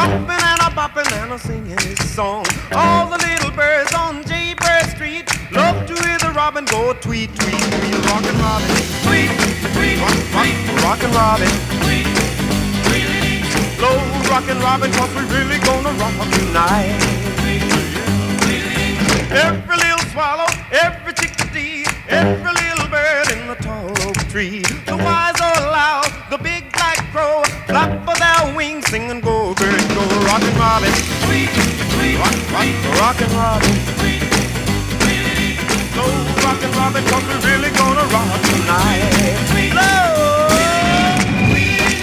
hopping and a bopping and a singing his song. All the little birds on Jaybird Street love to hear the robin go tweet, tweet, tweet. Rockin' Robin, tweet, tweet, rockin' Robin, tweet, tweet. Slow rockin' Robin, 'cause we really gonna rock tonight. Every little swallow, every chickadee, every little bird in the tall oak tree. The wise old owl, the big black crow, flap of their wings, sing and go, bird, go. Rockin' Robin, tweet, tweet, rockin' Robin, tweet, tweet. Slow rockin' Robin, 'cause we're really gonna rock tonight. Slow